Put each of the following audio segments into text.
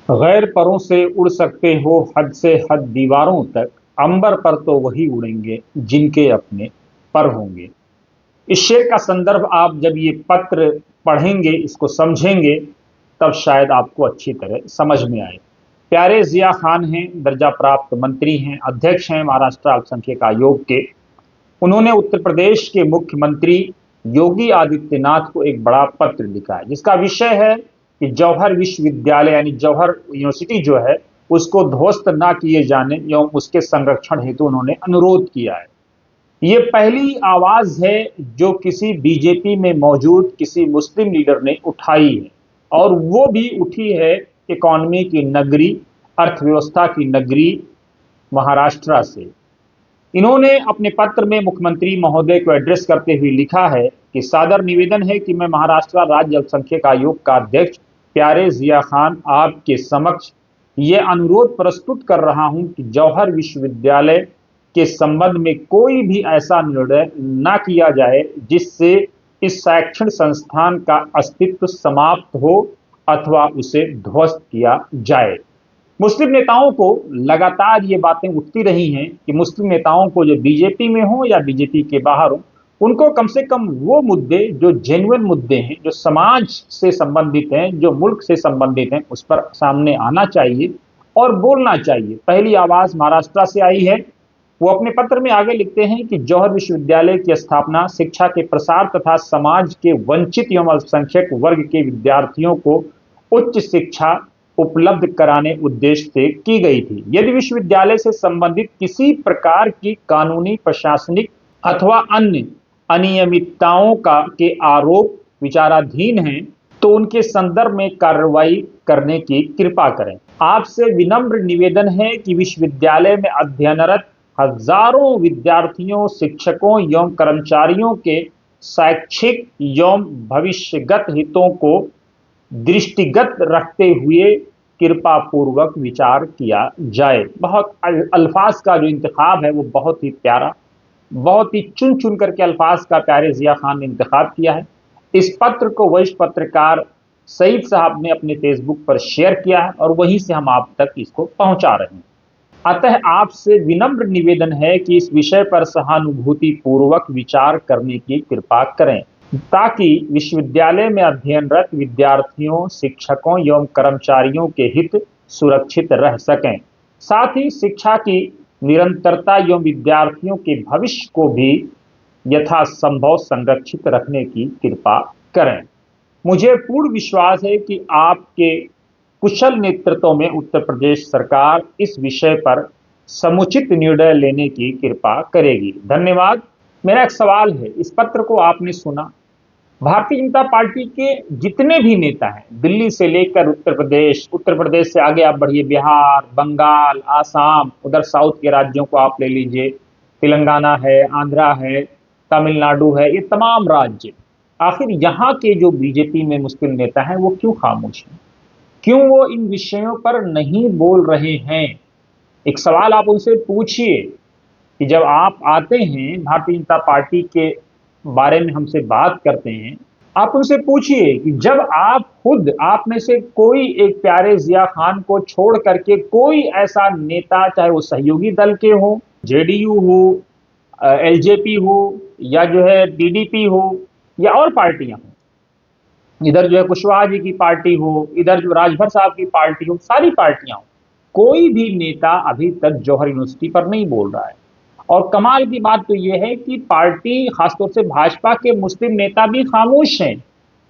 गैर परों से उड़ सकते हो हद से हद दीवारों तक, अंबर पर तो वही उड़ेंगे जिनके अपने पर होंगे। इस शेर का संदर्भ आप जब ये पत्र पढ़ेंगे, इसको समझेंगे, तब शायद आपको अच्छी तरह समझ में आए। प्यारे जिया खान हैं, दर्जा प्राप्त मंत्री हैं, अध्यक्ष हैं महाराष्ट्र अल्पसंख्यक आयोग के। उन्होंने उत्तर प्रदेश के मुख्यमंत्री योगी आदित्यनाथ को एक बड़ा पत्र लिखा है, जिसका विषय है कि जौहर विश्वविद्यालय यानी जौहर यूनिवर्सिटी जो है उसको ध्वस्त ना किए जाने एवं उसके संरक्षण हेतु उन्होंने अनुरोध किया है। ये पहली आवाज है जो किसी बीजेपी में मौजूद किसी मुस्लिम लीडर ने उठाई है, और वो भी उठी है इकोनॉमी की नगरी, अर्थव्यवस्था की नगरी महाराष्ट्र से। इन्होंने अपने पत्र में मुख्यमंत्री महोदय को एड्रेस करते हुए लिखा है कि सादर निवेदन है कि मैं महाराष्ट्र राज्य अल्पसंख्यक आयोग का अध्यक्ष प्यारे जिया खान आपके समक्ष ये अनुरोध प्रस्तुत कर रहा हूं कि जौहर विश्वविद्यालय के संबंध में कोई भी ऐसा निर्णय ना किया जाए जिससे इस शैक्षणिक संस्थान का अस्तित्व समाप्त हो अथवा उसे ध्वस्त किया जाए। मुस्लिम नेताओं को लगातार ये बातें उठती रही हैं कि मुस्लिम नेताओं को, जो बीजेपी में हो या बीजेपी के बाहर हो, उनको कम से कम वो मुद्दे जो जेन्युइन मुद्दे हैं, जो समाज से संबंधित हैं, जो मुल्क से संबंधित हैं, उस पर सामने आना चाहिए और बोलना चाहिए। पहली आवाज महाराष्ट्र से आई है। वो अपने पत्र में आगे लिखते हैं कि जौहर विश्वविद्यालय की स्थापना शिक्षा के प्रसार तथा समाज के वंचित एवं अल्पसंख्यक वर्ग के विद्यार्थियों को उच्च शिक्षा उपलब्ध कराने उद्देश्य से की गई थी। यदि विश्वविद्यालय से संबंधित किसी प्रकार की कानूनी, प्रशासनिक अथवा अन्य अनियमितताओं का के आरोप विचाराधीन हैं, तो उनके संदर्भ में कार्रवाई करने की कृपा करें। आपसे विनम्र निवेदन है कि विश्वविद्यालय में अध्ययनरत हजारों विद्यार्थियों, शिक्षकों एवं कर्मचारियों के शैक्षिक एवं भविष्यगत हितों को दृष्टिगत रखते हुए कृपा पूर्वक विचार किया जाए। बहुत अल्फाज का जो इंतखाब है वो बहुत ही प्यारा, बहुत ही चुन चुन करके अल्फाज का प्यारे जिया खान ने इंतखाब किया है। इस पत्र को वरिष्ठ पत्रकार सईद साहब ने अपने फेसबुक पर शेयर किया है और वहीं से हम आप तक इसको पहुंचा रहे हैं। अतः आपसे विनम्र निवेदन है कि इस विषय पर सहानुभूति पूर्वक विचार करने की कृपा करें, ताकि विश्वविद्यालय में अध्ययनरत विद्यार्थियों, शिक्षकों एवं कर्मचारियों के हित सुरक्षित रह सकें। साथ ही शिक्षा की निरंतरता एवं विद्यार्थियों के भविष्य को भी यथासंभव संरक्षित रखने की कृपा करें। मुझे पूर्ण विश्वास है कि आपके कुशल नेतृत्व में उत्तर प्रदेश सरकार इस विषय पर समुचित निर्णय लेने की कृपा करेगी। धन्यवाद। मेरा एक सवाल है, इस पत्र को आपने सुना, भारतीय जनता पार्टी के जितने भी नेता हैं, दिल्ली से लेकर उत्तर प्रदेश से आगे आप बढ़िए, बिहार, बंगाल, आसाम, उधर साउथ के राज्यों को आप ले लीजिए, तेलंगाना है, आंध्रा है, तमिलनाडु है, ये तमाम राज्य, आखिर यहाँ के जो बीजेपी में मुस्लिम नेता हैं वो क्यों खामोश हैं? क्यों वो इन विषयों पर नहीं बोल रहे हैं? एक सवाल आप उनसे पूछिए कि जब आप आते हैं भारतीय जनता पार्टी के बारे में हमसे बात करते हैं, आप उनसे पूछिए कि जब आप खुद, आप में से कोई एक प्यारे जिया खान को छोड़ करके कोई ऐसा नेता, चाहे वो सहयोगी दल के हो, जेडीयू हो, एलजेपी हो, या जो है टीडीपी हो, या और पार्टियां हो, इधर जो है कुशवाहा जी की पार्टी हो, इधर जो राजभर साहब की पार्टी हो, सारी पार्टियां हो, कोई भी नेता अभी तक जौहर यूनिवर्सिटी पर नहीं बोल रहा है। और कमाल की बात तो यह है कि पार्टी, खासतौर से भाजपा के मुस्लिम नेता भी खामोश हैं।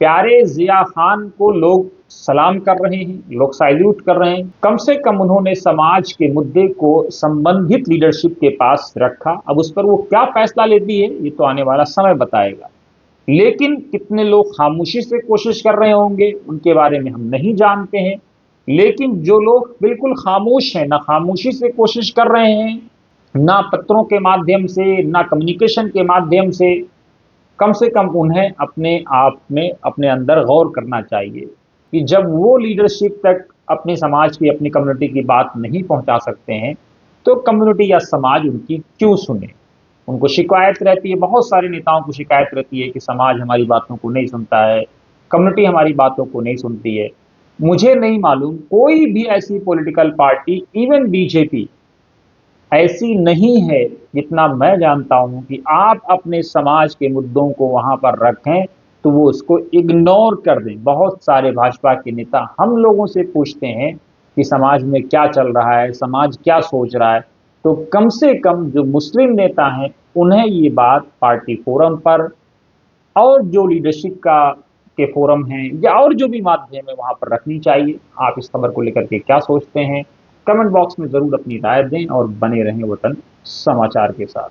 प्यारे जिया खान को लोग सलाम कर रहे हैं, लोग सैल्यूट कर रहे हैं। कम से कम उन्होंने समाज के मुद्दे को संबंधित लीडरशिप के पास रखा। अब उस पर वो क्या फैसला लेती है ये तो आने वाला समय बताएगा। लेकिन कितने लोग खामोशी से कोशिश कर रहे होंगे उनके बारे में हम नहीं जानते हैं। लेकिन जो लोग बिल्कुल खामोश हैं, ना खामोशी से कोशिश कर रहे हैं, ना पत्रों के माध्यम से, ना कम्युनिकेशन के माध्यम से कम उन्हें अपने आप में, अपने अंदर गौर करना चाहिए कि जब वो लीडरशिप तक अपने समाज की, अपनी कम्युनिटी की बात नहीं पहुंचा सकते हैं, तो कम्युनिटी या समाज उनकी क्यों सुने? उनको शिकायत रहती है, बहुत सारे नेताओं को शिकायत रहती है कि समाज हमारी बातों को नहीं सुनता है, कम्युनिटी हमारी बातों को नहीं सुनती है। मुझे नहीं मालूम कोई भी ऐसी पॉलिटिकल पार्टी, इवन बीजेपी, ऐसी नहीं है जितना मैं जानता हूं कि आप अपने समाज के मुद्दों को वहां पर रखें तो वो उसको इग्नोर कर दें। बहुत सारे भाजपा के नेता हम लोगों से पूछते हैं कि समाज में क्या चल रहा है, समाज क्या सोच रहा है, तो कम से कम जो मुस्लिम नेता हैं उन्हें ये बात पार्टी फोरम पर और जो लीडरशिप का के फोरम हैं या और जो भी माध्यम है वहां पर रखनी चाहिए। आप इस खबर को लेकर के क्या सोचते हैं, कमेंट बॉक्स में जरूर अपनी राय दें और बने रहें वतन समाचार के साथ।